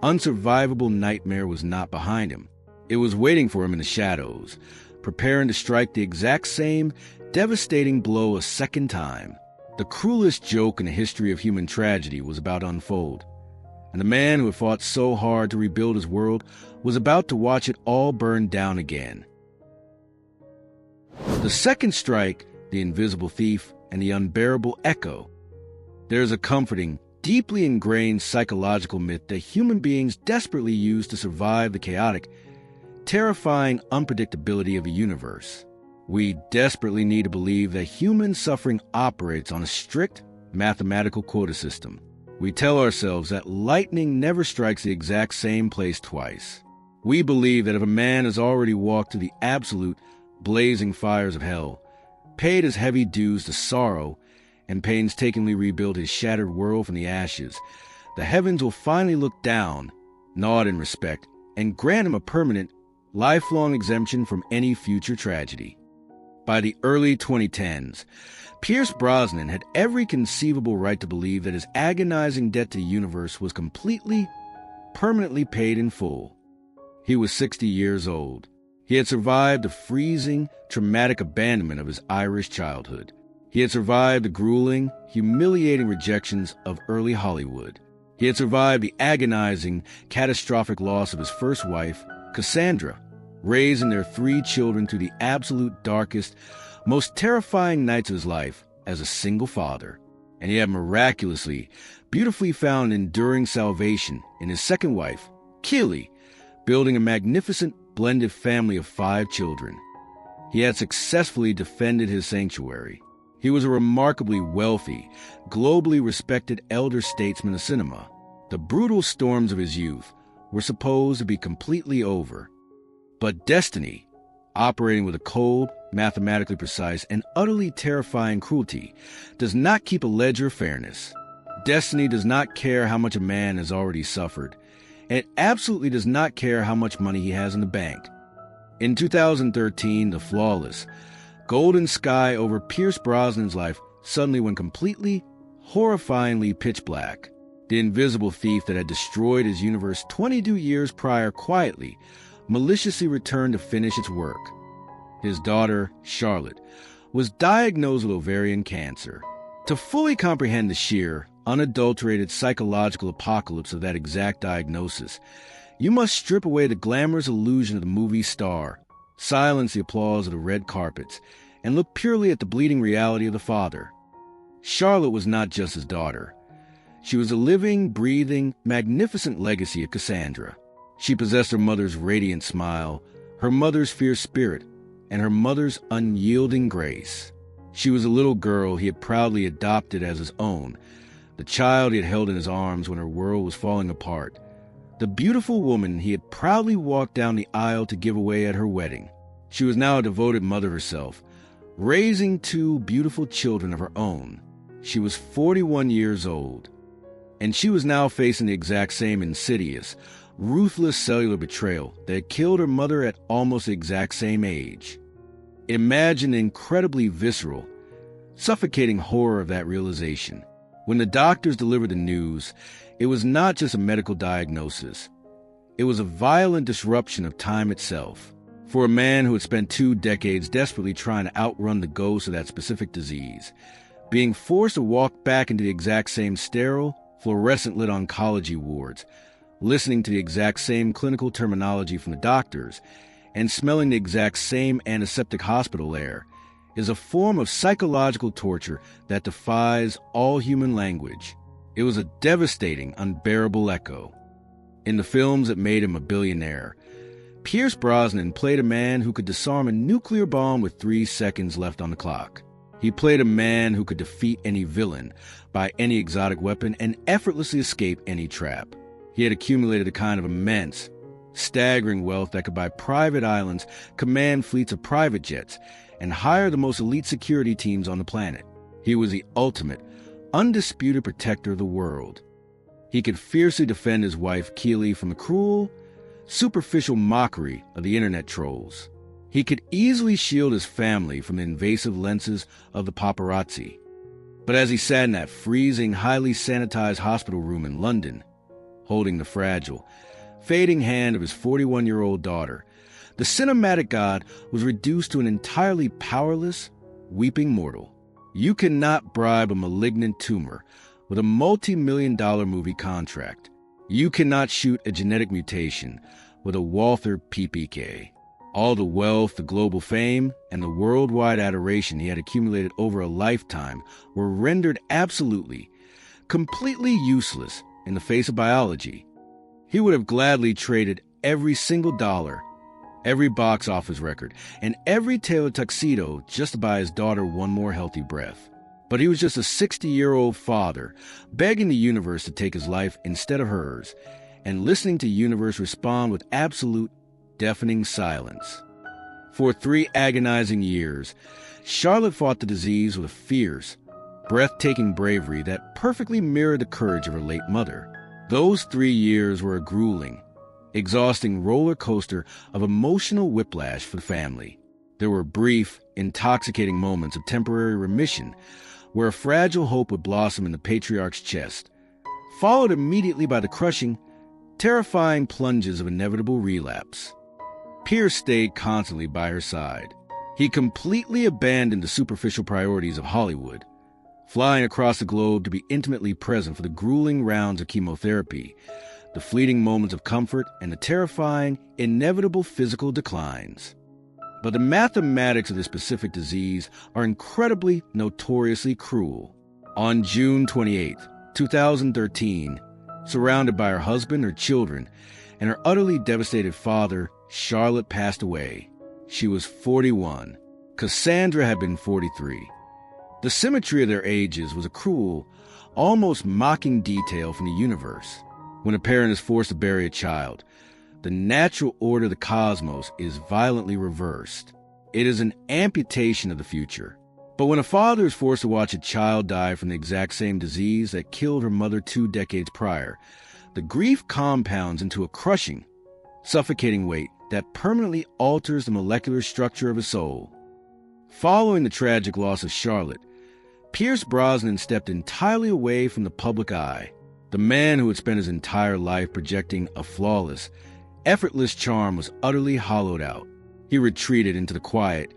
unsurvivable nightmare was not behind him. It was waiting for him in the shadows, preparing to strike the exact same devastating blow a second time. The cruelest joke in the history of human tragedy was about to unfold, and the man who had fought so hard to rebuild his world was about to watch it all burn down again. The second strike, the invisible thief, and the unbearable echo. There is a comforting, deeply ingrained psychological myth that human beings desperately use to survive the chaotic, terrifying unpredictability of a universe. We desperately need to believe that human suffering operates on a strict mathematical quota system. We tell ourselves that lightning never strikes the exact same place twice. We believe that if a man has already walked through the absolute, blazing fires of hell, paid his heavy dues to sorrow, and painstakingly rebuilt his shattered world from the ashes, the heavens will finally look down, nod in respect, and grant him a permanent, lifelong exemption from any future tragedy. By the early 2010s, Pierce Brosnan had every conceivable right to believe that his agonizing debt to the universe was completely, permanently paid in full. He was 60 years old. He had survived the freezing, traumatic abandonment of his Irish childhood. He had survived the grueling, humiliating rejections of early Hollywood. He had survived the agonizing, catastrophic loss of his first wife, Cassandra, raising their 3 children through the absolute darkest, most terrifying nights of his life as a single father. And he had miraculously, beautifully found enduring salvation in his second wife, Keely, building a magnificent blended family of 5 children. He had successfully defended his sanctuary. He was a remarkably wealthy, globally respected elder statesman of cinema. The brutal storms of his youth were supposed to be completely over. But destiny, operating with a cold, mathematically precise, and utterly terrifying cruelty, does not keep a ledger of fairness. Destiny does not care how much a man has already suffered, and it absolutely does not care how much money he has in the bank. In 2013, the flawless, golden sky over Pierce Brosnan's life suddenly went completely, horrifyingly pitch black. The invisible thief that had destroyed his universe 22 years prior quietly, maliciously returned to finish its work. His daughter, Charlotte, was diagnosed with ovarian cancer. To fully comprehend the sheer, unadulterated psychological apocalypse of that exact diagnosis, you must strip away the glamorous illusion of the movie star, silence the applause of the red carpets, and look purely at the bleeding reality of the father. Charlotte was not just his daughter. She was a living, breathing, magnificent legacy of Cassandra. She possessed her mother's radiant smile, her mother's fierce spirit, and her mother's unyielding grace. She was a little girl he had proudly adopted as his own, the child he had held in his arms when her world was falling apart, the beautiful woman he had proudly walked down the aisle to give away at her wedding. She was now a devoted mother herself, raising 2 beautiful children of her own. She was 41 years old, and she was now facing the exact same insidious, ruthless cellular betrayal that had killed her mother at almost the exact same age. Imagine the incredibly visceral, suffocating horror of that realization. When the doctors delivered the news, it was not just a medical diagnosis. It was a violent disruption of time itself. For a man who had spent 2 decades desperately trying to outrun the ghost of that specific disease, being forced to walk back into the exact same sterile, fluorescent-lit oncology wards, listening to the exact same clinical terminology from the doctors, and smelling the exact same antiseptic hospital air, is a form of psychological torture that defies all human language. It was a devastating, unbearable echo. In the films that made him a billionaire, Pierce Brosnan played a man who could disarm a nuclear bomb with 3 seconds left on the clock. He played a man who could defeat any villain by any exotic weapon and effortlessly escape any trap. He had accumulated a kind of immense, staggering wealth that could buy private islands, command fleets of private jets, and hire the most elite security teams on the planet. He was the ultimate, undisputed protector of the world. He could fiercely defend his wife Keely from the cruel, superficial mockery of the internet trolls. He could easily shield his family from the invasive lenses of the paparazzi. But as he sat in that freezing, highly sanitized hospital room in London, holding the fragile, fading hand of his 41-year-old daughter, the cinematic god was reduced to an entirely powerless, weeping mortal. You cannot bribe a malignant tumor with a multi-million-dollar movie contract. You cannot shoot a genetic mutation with a Walther PPK. All the wealth, the global fame, and the worldwide adoration he had accumulated over a lifetime were rendered absolutely, completely useless in the face of biology. He would have gladly traded every single dollar, every box office record, and every tailored tuxedo just to buy his daughter one more healthy breath. But he was just a 60-year-old father begging the universe to take his life instead of hers, and listening to the universe respond with absolute, deafening silence. For 3 agonizing years, Charlotte fought the disease with a fierce, breathtaking bravery that perfectly mirrored the courage of her late mother. Those 3 years were a grueling, exhausting roller coaster of emotional whiplash for the family. There were brief, intoxicating moments of temporary remission where a fragile hope would blossom in the patriarch's chest, followed immediately by the crushing, terrifying plunges of inevitable relapse. Pierce stayed constantly by her side. He completely abandoned the superficial priorities of Hollywood, flying across the globe to be intimately present for the grueling rounds of chemotherapy, the fleeting moments of comfort, and the terrifying, inevitable physical declines. But the mathematics of this specific disease are incredibly, notoriously cruel. On June 28, 2013, surrounded by her husband, her children, and her utterly devastated father, Charlotte passed away. She was 41. Cassandra had been 43. The symmetry of their ages was a cruel, almost mocking detail from the universe. When a parent is forced to bury a child, the natural order of the cosmos is violently reversed. It is an amputation of the future. But when a father is forced to watch a child die from the exact same disease that killed her mother 2 decades prior, the grief compounds into a crushing, suffocating weight that permanently alters the molecular structure of his soul. Following the tragic loss of Charlotte, Pierce Brosnan stepped entirely away from the public eye. The man who had spent his entire life projecting a flawless, effortless charm was utterly hollowed out. He retreated into the quiet,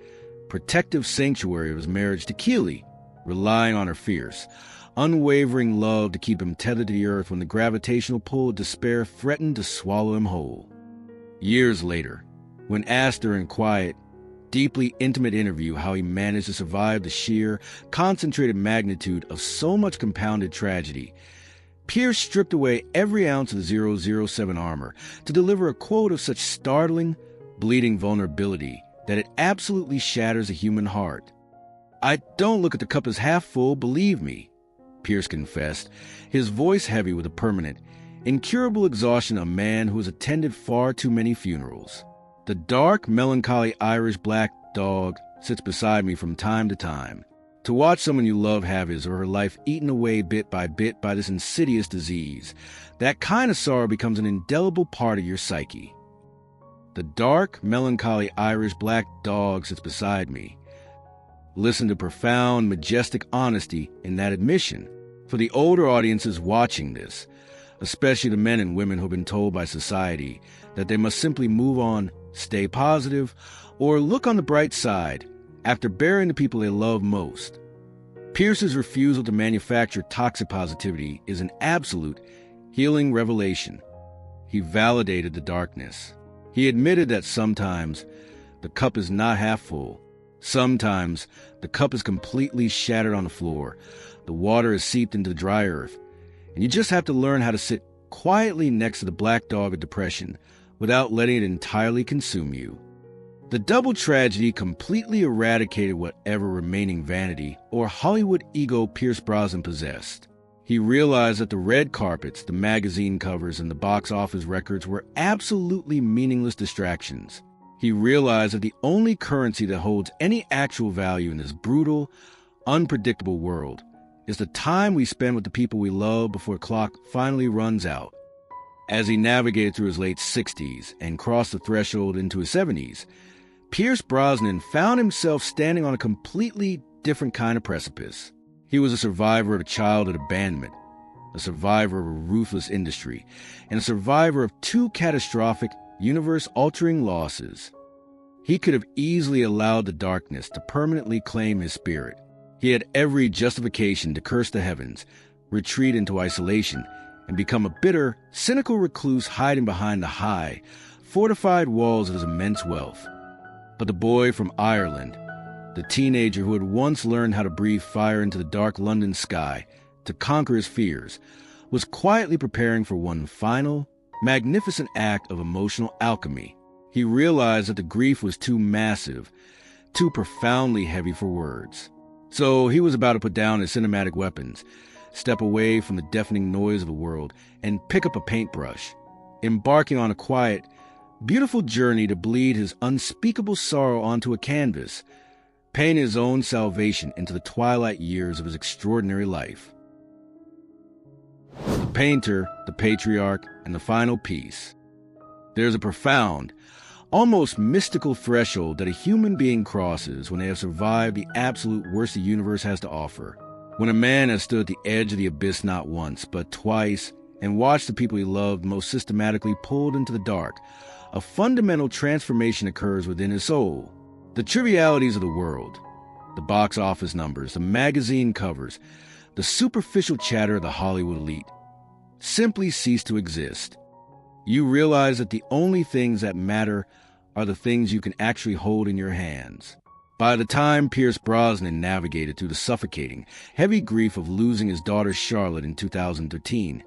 protective sanctuary of his marriage to Keely, relying on her fierce, unwavering love to keep him tethered to the earth when the gravitational pull of despair threatened to swallow him whole. Years later, when asked during a quiet, deeply intimate interview how he managed to survive the sheer, concentrated magnitude of so much compounded tragedy, Pierce stripped away every ounce of the 007 armor to deliver a quote of such startling, bleeding vulnerability that it absolutely shatters a human heart. "I don't look at the cup as half full, believe me," Pierce confessed, his voice heavy with the permanent, incurable exhaustion of a man who has attended far too many funerals. "The dark, melancholy Irish black dog sits beside me from time to time. To watch someone you love have his or her life eaten away bit by this insidious disease, that kind of sorrow becomes an indelible part of your psyche. The dark, melancholy Irish black dog sits beside me." Listen to profound, majestic honesty in that admission. For the older audiences watching this, especially the men and women who have been told by society that they must simply move on, stay positive, or look on the bright side after burying the people they love most. Pierce's refusal to manufacture toxic positivity is an absolute, healing revelation. He validated the darkness. He admitted that sometimes the cup is not half full. Sometimes the cup is completely shattered on the floor. The water is seeped into the dry earth. And you just have to learn how to sit quietly next to the black dog of depression without letting it entirely consume you. The double tragedy completely eradicated whatever remaining vanity or Hollywood ego Pierce Brosnan possessed. He realized that the red carpets, the magazine covers, and the box office records were absolutely meaningless distractions. He realized that the only currency that holds any actual value in this brutal, unpredictable world is the time we spend with the people we love before the clock finally runs out. As he navigated through his late 60s and crossed the threshold into his 70s, Pierce Brosnan found himself standing on a completely different kind of precipice. He was a survivor of a childhood abandonment, a survivor of a ruthless industry, and a survivor of 2 catastrophic, universe-altering losses. He could have easily allowed the darkness to permanently claim his spirit. He had every justification to curse the heavens, retreat into isolation, and become a bitter, cynical recluse hiding behind the high, fortified walls of his immense wealth. But the boy from Ireland, the teenager who had once learned how to breathe fire into the dark London sky to conquer his fears, was quietly preparing for one final, magnificent act of emotional alchemy. He realized that the grief was too massive, too profoundly heavy for words. So he was about to put down his cinematic weapons, step away from the deafening noise of the world, and pick up a paintbrush, embarking on a quiet, beautiful journey to bleed his unspeakable sorrow onto a canvas, paint his own salvation into the twilight years of his extraordinary life. The painter, the patriarch, and the final piece. There's a profound, almost mystical threshold that a human being crosses when they have survived the absolute worst the universe has to offer. When a man has stood at the edge of the abyss not once, but twice, and watched the people he loved most systematically pulled into the dark, a fundamental transformation occurs within his soul. The trivialities of the world, the box office numbers, the magazine covers, the superficial chatter of the Hollywood elite, simply cease to exist. You realize that the only things that matter are the things you can actually hold in your hands. By the time Pierce Brosnan navigated through the suffocating, heavy grief of losing his daughter Charlotte in 2013,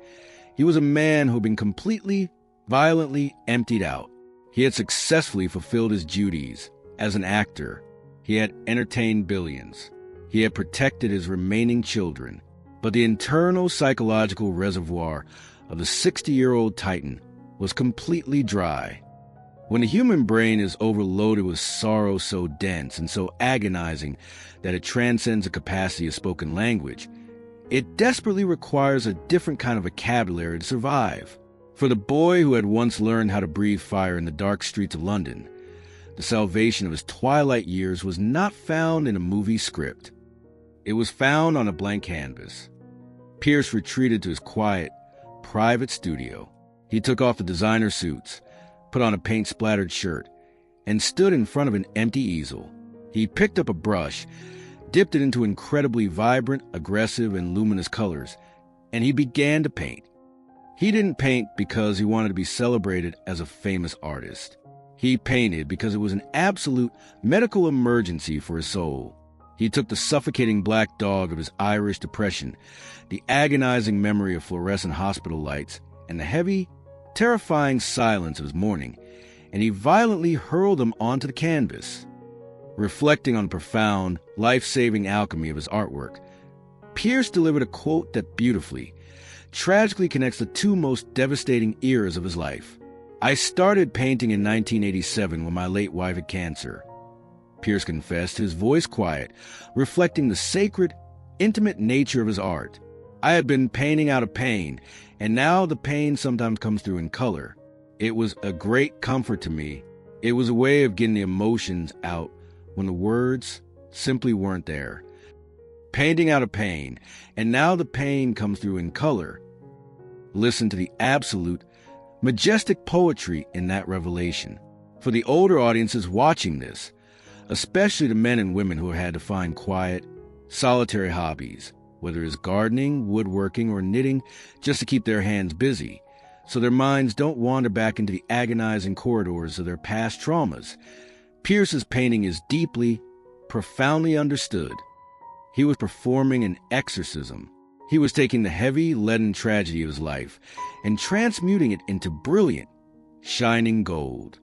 he was a man who had been completely, violently emptied out. He had successfully fulfilled his duties as an actor. He had entertained billions. He had protected his remaining children. But the internal psychological reservoir of the 60-year-old titan was completely dry. When the human brain is overloaded with sorrow so dense and so agonizing that it transcends the capacity of spoken language, it desperately requires a different kind of vocabulary to survive. For the boy who had once learned how to breathe fire in the dark streets of London, the salvation of his twilight years was not found in a movie script. It was found on a blank canvas. Pierce retreated to his quiet, private studio. He took off the designer suits, put on a paint-splattered shirt, and stood in front of an empty easel. He picked up a brush, dipped it into incredibly vibrant, aggressive, and luminous colors, and he began to paint. He didn't paint because he wanted to be celebrated as a famous artist. He painted because it was an absolute medical emergency for his soul. He took the suffocating black dog of his Irish depression, the agonizing memory of fluorescent hospital lights, and the heavy, terrifying silence of his mourning, and he violently hurled them onto the canvas. Reflecting on the profound, life-saving alchemy of his artwork, Pierce delivered a quote that beautifully, tragically connects the two most devastating eras of his life. "I started painting in 1987 when my late wife had cancer," Pierce confessed, his voice quiet, reflecting the sacred, intimate nature of his art. "I had been painting out of pain, and now the pain sometimes comes through in color. It was a great comfort to me. It was a way of getting the emotions out when the words simply weren't there. Painting out of pain, and now the pain comes through in color." Listen to the absolute, majestic poetry in that revelation. For the older audiences watching this, especially the men and women who had to find quiet, solitary hobbies, whether it's gardening, woodworking, or knitting, just to keep their hands busy, so their minds don't wander back into the agonizing corridors of their past traumas, Pierce's painting is deeply, profoundly understood. He was performing an exorcism. He was taking the heavy, leaden tragedy of his life and transmuting it into brilliant, shining gold.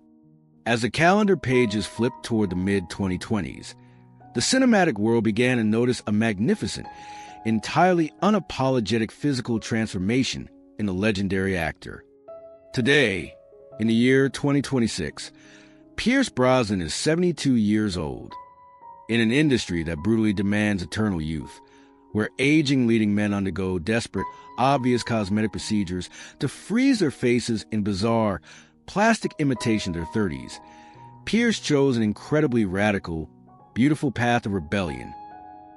As the calendar pages flipped toward the mid-2020s, the cinematic world began to notice a magnificent, entirely unapologetic physical transformation in the legendary actor. Today, in the year 2026, Pierce Brosnan is 72 years old. In an industry that brutally demands eternal youth, where aging leading men undergo desperate, obvious cosmetic procedures to freeze their faces in bizarre, plastic imitation of their 30s, Pierce chose an incredibly radical, beautiful path of rebellion.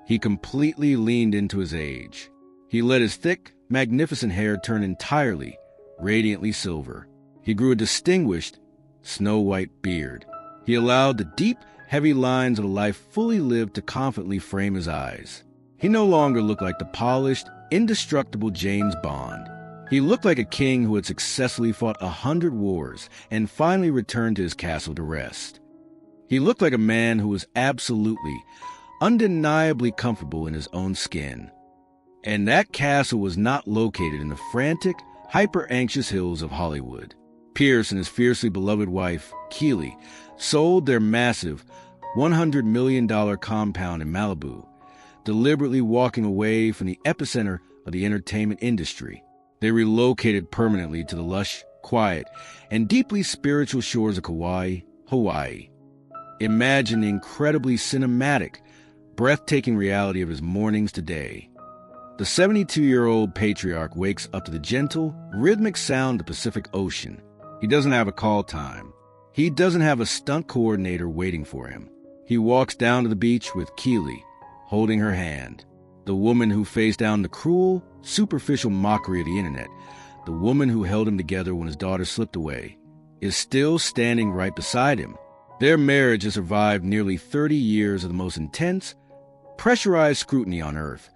He completely leaned into his age. He let his thick, magnificent hair turn entirely, radiantly silver. He grew a distinguished, snow-white beard. He allowed the deep, heavy lines of a life fully lived to confidently frame his eyes. He no longer looked like the polished, indestructible James Bond. He looked like a king who had successfully fought 100 wars and finally returned to his castle to rest. He looked like a man who was absolutely, undeniably comfortable in his own skin. And that castle was not located in the frantic, hyper-anxious hills of Hollywood. Pierce and his fiercely beloved wife, Keely, sold their massive $100 million compound in Malibu, deliberately walking away from the epicenter of the entertainment industry. They relocated permanently to the lush, quiet, and deeply spiritual shores of Kauai, Hawaii. Imagine the incredibly cinematic, breathtaking reality of his mornings today. The 72-year-old patriarch wakes up to the gentle, rhythmic sound of the Pacific Ocean. He doesn't have a call time. He doesn't have a stunt coordinator waiting for him. He walks down to the beach with Keely, holding her hand. The woman who faced down the cruel, superficial mockery of the internet, the woman who held him together when his daughter slipped away, is still standing right beside him. Their marriage has survived nearly 30 years of the most intense, pressurized scrutiny on Earth,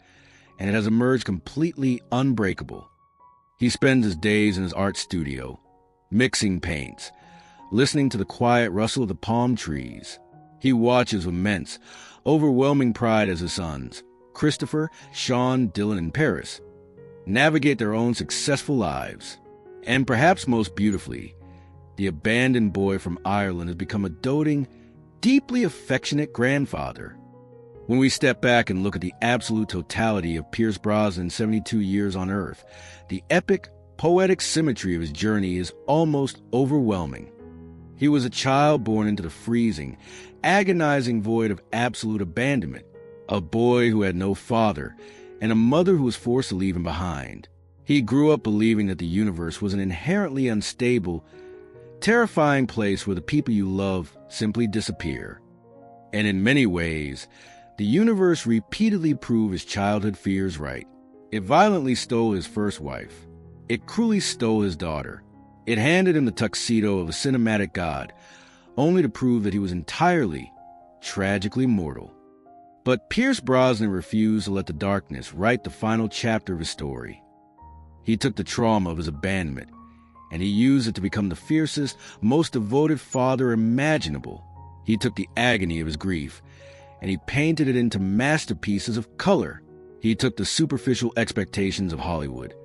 and it has emerged completely unbreakable. He spends his days in his art studio, mixing paints, listening to the quiet rustle of the palm trees. He watches with immense, overwhelming pride as his sons, Christopher, Sean, Dylan, and Paris, navigate their own successful lives. And perhaps most beautifully, the abandoned boy from Ireland has become a doting, deeply affectionate grandfather. When we step back and look at the absolute totality of Pierce Brosnan's 72 years on Earth, the epic, poetic symmetry of his journey is almost overwhelming. He was a child born into the freezing, agonizing void of absolute abandonment, a boy who had no father, and a mother who was forced to leave him behind. He grew up believing that the universe was an inherently unstable, terrifying place where the people you love simply disappear. And in many ways, the universe repeatedly proved his childhood fears right. It violently stole his first wife. It cruelly stole his daughter. It handed him the tuxedo of a cinematic god, only to prove that he was entirely, tragically mortal. But Pierce Brosnan refused to let the darkness write the final chapter of his story. He took the trauma of his abandonment, and he used it to become the fiercest, most devoted father imaginable. He took the agony of his grief, and he painted it into masterpieces of color. He took the superficial expectations of Hollywood,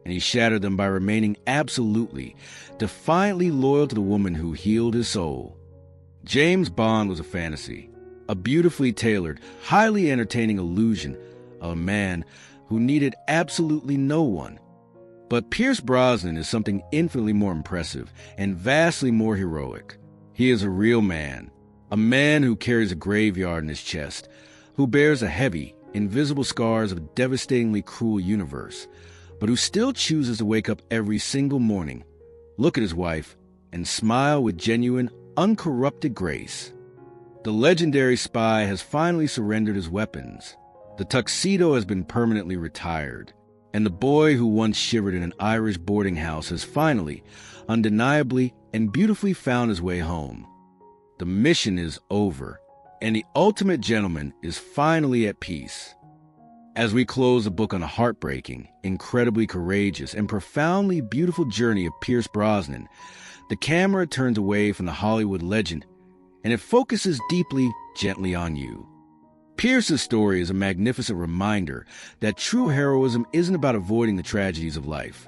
and he shattered them by remaining absolutely, defiantly loyal to the woman who healed his soul. James Bond was a fantasy, a beautifully tailored, highly entertaining illusion of a man who needed absolutely no one. But Pierce Brosnan is something infinitely more impressive and vastly more heroic. He is a real man, a man who carries a graveyard in his chest, who bears the heavy, invisible scars of a devastatingly cruel universe, but who still chooses to wake up every single morning, look at his wife, and smile with genuine, uncorrupted grace. The legendary spy has finally surrendered his weapons. The tuxedo has been permanently retired, and the boy who once shivered in an Irish boarding house has finally, undeniably, and beautifully found his way home. The mission is over, and the ultimate gentleman is finally at peace. As we close the book on a heartbreaking, incredibly courageous, and profoundly beautiful journey of Pierce Brosnan, the camera turns away from the Hollywood legend, and it focuses deeply, gently on you. Pierce's story is a magnificent reminder that true heroism isn't about avoiding the tragedies of life.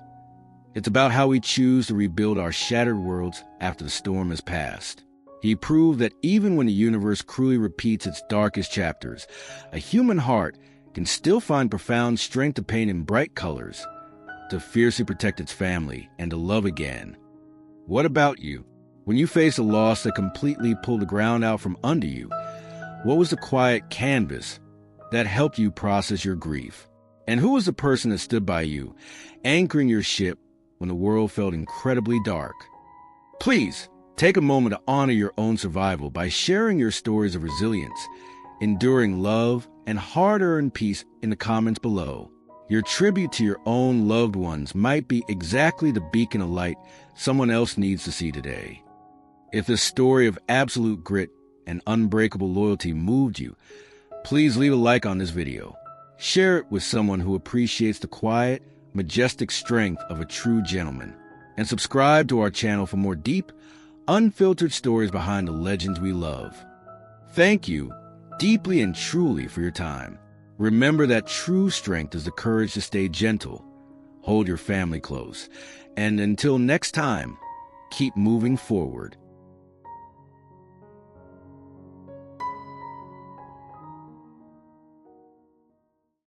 It's about how we choose to rebuild our shattered worlds after the storm has passed. He proved that even when the universe cruelly repeats its darkest chapters, a human heart can still find profound strength to paint in bright colors, to fiercely protect its family, and to love again. What about you? When you face a loss that completely pulled the ground out from under you, what was the quiet canvas that helped you process your grief? And who was the person that stood by you, anchoring your ship when the world felt incredibly dark? Please, take a moment to honor your own survival by sharing your stories of resilience, enduring love, and hard-earned peace in the comments below. Your tribute to your own loved ones might be exactly the beacon of light someone else needs to see today. If this story of absolute grit and unbreakable loyalty moved you, please leave a like on this video. Share it with someone who appreciates the quiet, majestic strength of a true gentleman. And subscribe to our channel for more deep, unfiltered stories behind the legends we love. Thank you deeply and truly for your time. Remember that true strength is the courage to stay gentle, hold your family close, and until next time, keep moving forward.